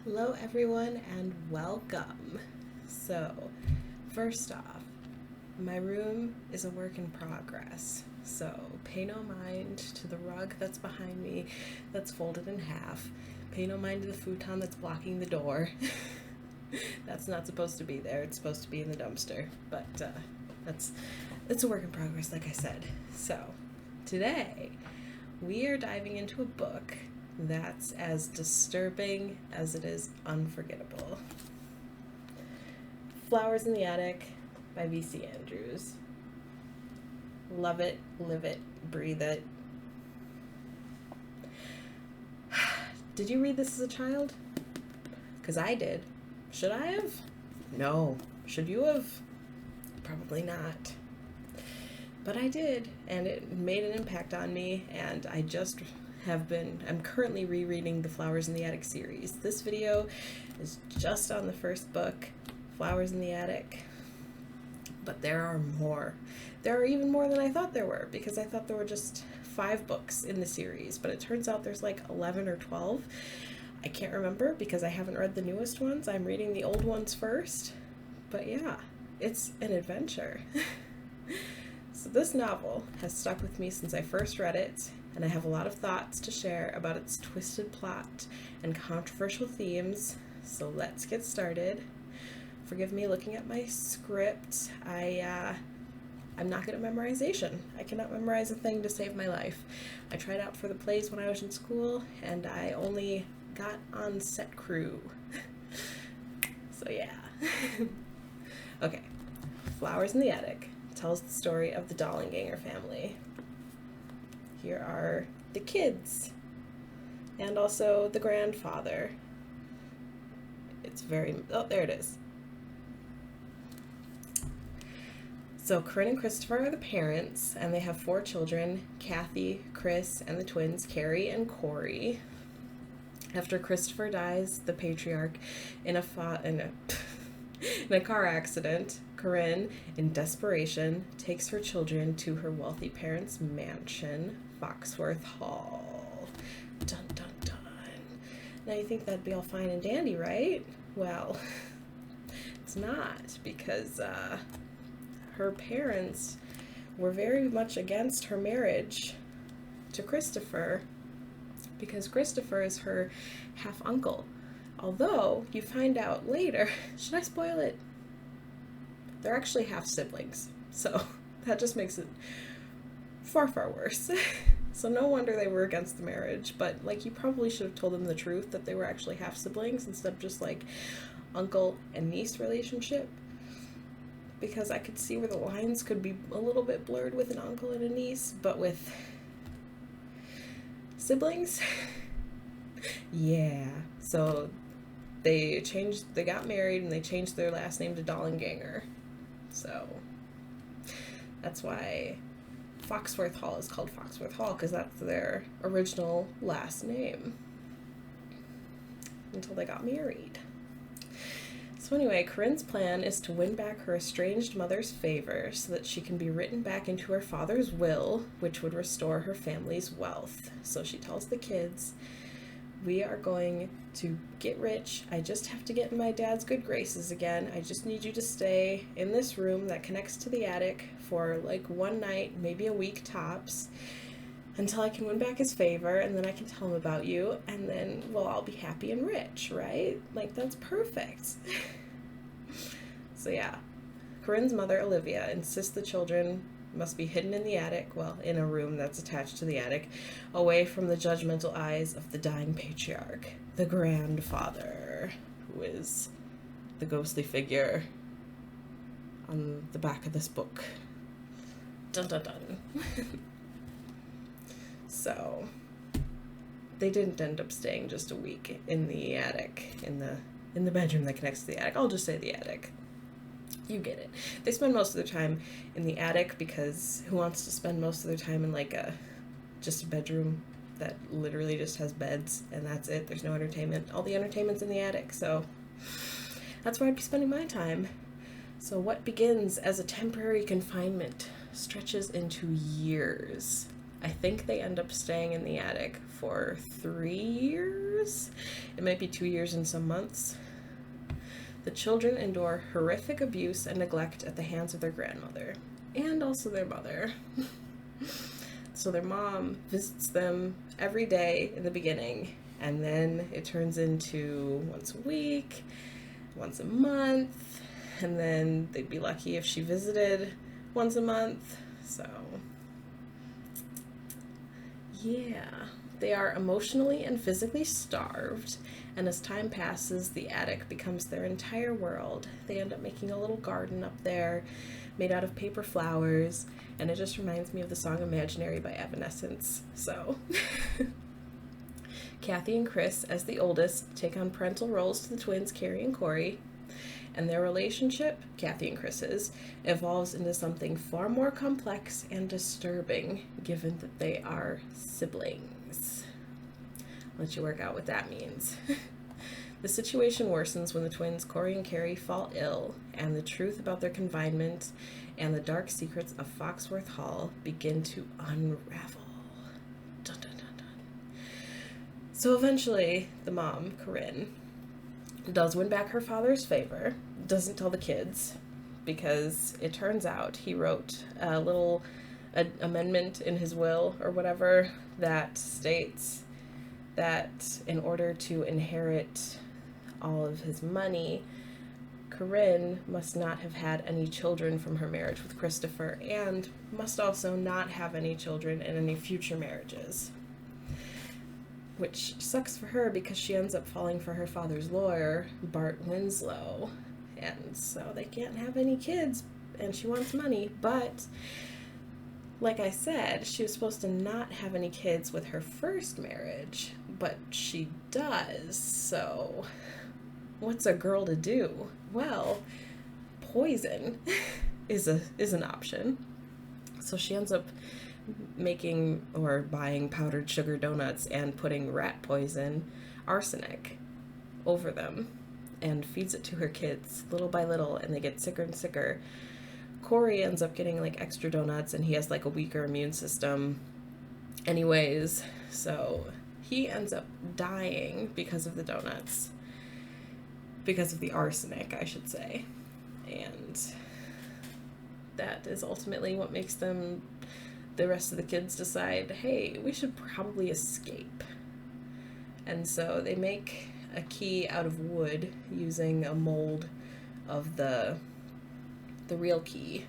Hello, everyone, and welcome. So, first off, my room is a work in progress. So, pay no mind to the rug that's behind me that's folded in half. Pay no mind to the futon that's blocking the door. That's not supposed to be there. It's supposed to be in the dumpster. But it's a work in progress, like I said. So, today we are diving into a book that's as disturbing as it is unforgettable. Flowers in the Attic by V.C. Andrews. Love it, live it, breathe it. Did you read this as a child? Because I did. Should I have? No. Should you have? Probably not. But I did, and it made an impact on me, and I'm currently rereading the Flowers in the Attic series. This video is just on the first book, Flowers in the Attic, but there are more. There are even more than I thought there were, because I thought there were just 5 books in the series, but it turns out there's like 11 or 12. I can't remember because I haven't read the newest ones. I'm reading the old ones first, but yeah, it's an adventure. So this novel has stuck with me since I first read it, and I have a lot of thoughts to share about its twisted plot and controversial themes, so let's get started. Forgive me looking at my script. I'm not good at memorization. I cannot memorize a thing to save my life. I tried out for the plays when I was in school, and I only got on set crew. So yeah. Okay, Flowers in the Attic tells the story of the Dollanganger family. Here are the kids and also the grandfather. There it is. So Corinne and Christopher are the parents, and they have 4 children, Kathy, Chris, and the twins, Carrie and Corey. After Christopher dies, the patriarch, in a car accident, Corinne, in desperation, takes her children to her wealthy parents' mansion, Foxworth Hall. Dun dun dun. Now you think that'd be all fine and dandy, right? Well, it's not, because her parents were very much against her marriage to Christopher, because Christopher is her half-uncle. Although, you find out later, should I spoil it? They're actually half-siblings, so that just makes it far, far worse. So no wonder they were against the marriage, but you probably should have told them the truth, that they were actually half-siblings instead of just uncle and niece relationship, because I could see where the lines could be a little bit blurred with an uncle and a niece, but with siblings, yeah. So they got married, and they changed their last name to Dollanganger. So that's why Foxworth Hall is called Foxworth Hall, because that's their original last name until they got married. So anyway, Corinne's plan is to win back her estranged mother's favor so that she can be written back into her father's will, which would restore her family's wealth. So she tells the kids, we are going to get rich. I just have to get in my dad's good graces again. I just need you to stay in this room that connects to the attic for one night, maybe a week tops, until I can win back his favor, and then I can tell him about you, and then we'll all be happy and rich, right? That's perfect. So yeah, Corinne's mother, Olivia, insists the children must be hidden in the attic, in a room that's attached to the attic, away from the judgmental eyes of the dying patriarch, the grandfather, who is the ghostly figure on the back of this book. Dun dun dun. So they didn't end up staying just a week in the attic, in the bedroom that connects to the attic. I'll just say the attic. You get it. They spend most of their time in the attic, because who wants to spend most of their time in just a bedroom that literally just has beds and that's it? There's no entertainment. All the entertainment's in the attic, so that's where I'd be spending my time. So what begins as a temporary confinement stretches into years. I think they end up staying in the attic for 3 years. It might be 2 years and some months. The children endure horrific abuse and neglect at the hands of their grandmother, and also their mother. So their mom visits them every day in the beginning, and then it turns into once a week, once a month, and then they'd be lucky if she visited once a month. So, yeah. They are emotionally and physically starved, and as time passes, the attic becomes their entire world. They end up making a little garden up there, made out of paper flowers, and it just reminds me of the song Imaginary by Evanescence. So, Kathy and Chris, as the oldest, take on parental roles to the twins, Carrie and Corey, and their relationship, Kathy and Chris's, evolves into something far more complex and disturbing, given that they are siblings. I'll let you work out what that means. The situation worsens when the twins, Corey and Carrie, fall ill, and the truth about their confinement and the dark secrets of Foxworth Hall begin to unravel. Dun, dun, dun, dun. So eventually, the mom, Corinne, does win back her father's favor, doesn't tell the kids, because it turns out he wrote a little amendment in his will or whatever that states that in order to inherit all of his money, Corinne must not have had any children from her marriage with Christopher, and must also not have any children in any future marriages. Which sucks for her because she ends up falling for her father's lawyer, Bart Winslow, and so they can't have any kids, and she wants money. But like I said, she was supposed to not have any kids with her first marriage, but she does. So what's a girl to do? Well, poison is an option. So she ends up making or buying powdered sugar donuts and putting rat poison, arsenic, over them, and feeds it to her kids little by little, and they get sicker and sicker. Corey ends up getting like extra donuts, and he has like a weaker immune system anyways, so he ends up dying because of the donuts, because of the arsenic, I should say. And that is ultimately what makes them, the rest of the kids, decide, hey, we should probably escape. And so they make a key out of wood using a mold of the real key,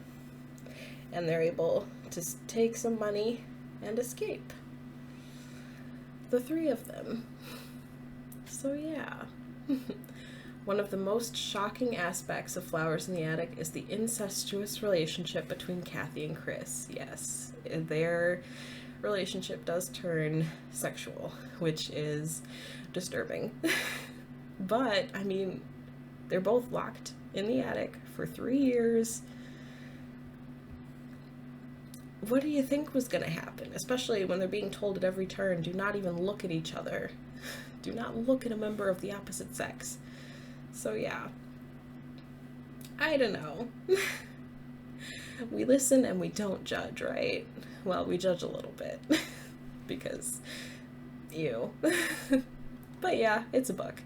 and they're able to take some money and escape. The three of them. So yeah. One of the most shocking aspects of Flowers in the Attic is the incestuous relationship between Kathy and Chris. Yes, their relationship does turn sexual, which is disturbing. But, I mean, they're both locked in the attic for 3 years. What do you think was going to happen? Especially when they're being told at every turn, do not even look at each other. Do not look at a member of the opposite sex. So yeah, I don't know. We listen and we don't judge, right? Well, we judge a little bit because, ew. But yeah, it's a book.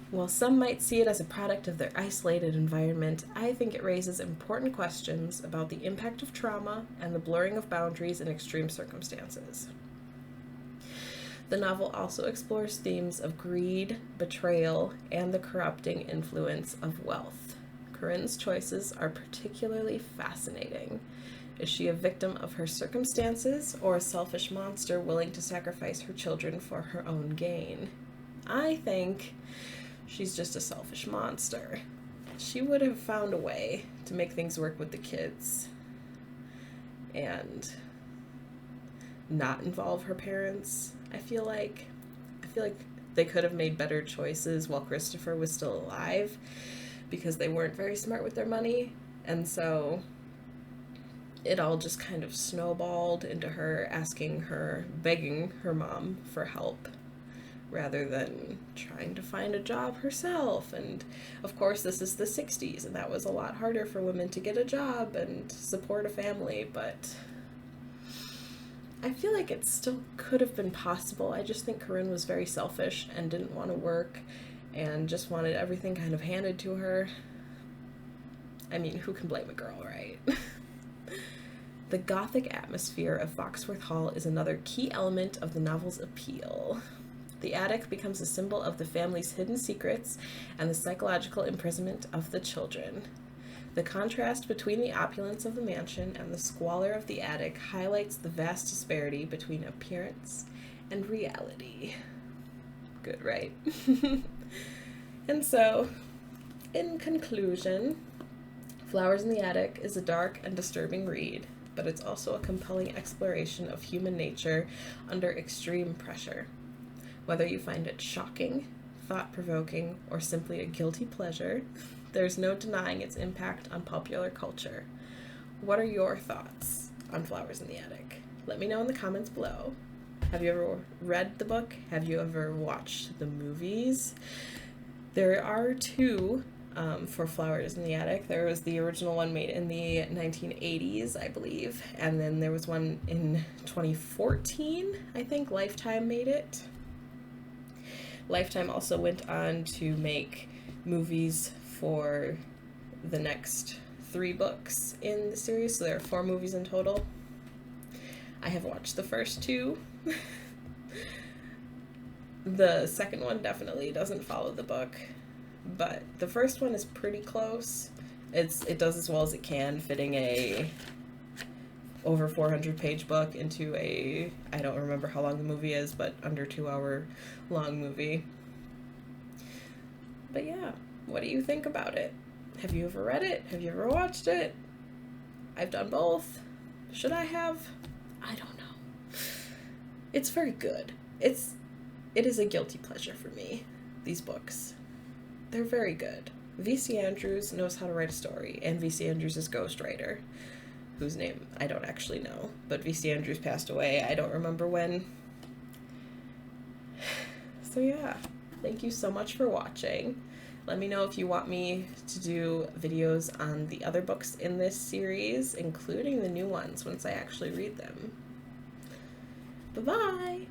While some might see it as a product of their isolated environment, I think it raises important questions about the impact of trauma and the blurring of boundaries in extreme circumstances. The novel also explores themes of greed, betrayal, and the corrupting influence of wealth. Corinne's choices are particularly fascinating. Is she a victim of her circumstances, or a selfish monster willing to sacrifice her children for her own gain? I think she's just a selfish monster. She would have found a way to make things work with the kids and not involve her parents. I feel like they could have made better choices while Christopher was still alive, because they weren't very smart with their money, and so it all just kind of snowballed into her begging her mom for help rather than trying to find a job herself. And of course, this is the 60s, and that was a lot harder for women to get a job and support a family, but I feel like it still could have been possible. I just think Corinne was very selfish and didn't want to work and just wanted everything kind of handed to her. I mean, who can blame a girl, right? The gothic atmosphere of Foxworth Hall is another key element of the novel's appeal. The attic becomes a symbol of the family's hidden secrets and the psychological imprisonment of the children. The contrast between the opulence of the mansion and the squalor of the attic highlights the vast disparity between appearance and reality. Good, right? And so, in conclusion, Flowers in the Attic is a dark and disturbing read, but it's also a compelling exploration of human nature under extreme pressure. Whether you find it shocking, thought-provoking, or simply a guilty pleasure, there's no denying its impact on popular culture. What are your thoughts on Flowers in the Attic? Let me know in the comments below. Have you ever read the book? Have you ever watched the movies? There are two for Flowers in the Attic. There was the original one made in the 1980s, I believe, and then there was one in 2014, I think. Lifetime made it. Lifetime also went on to make movies for the next 3 books in the series, so there are 4 movies in total. I have watched the first 2. The second one definitely doesn't follow the book, but the first one is pretty close. It does as well as it can, fitting a over 400-page book into a, I don't remember how long the movie is, but under 2-hour long movie. But yeah, what do you think about it? Have you ever read it? Have you ever watched it? I've done both. Should I have? I don't know. It's very good. It is a guilty pleasure for me, these books. They're very good. V.C. Andrews knows how to write a story, and V.C. Andrews is ghostwriter, whose name I don't actually know, but V.C. Andrews passed away. I don't remember when. So yeah, thank you so much for watching. Let me know if you want me to do videos on the other books in this series, including the new ones, once I actually read them. Bye-bye!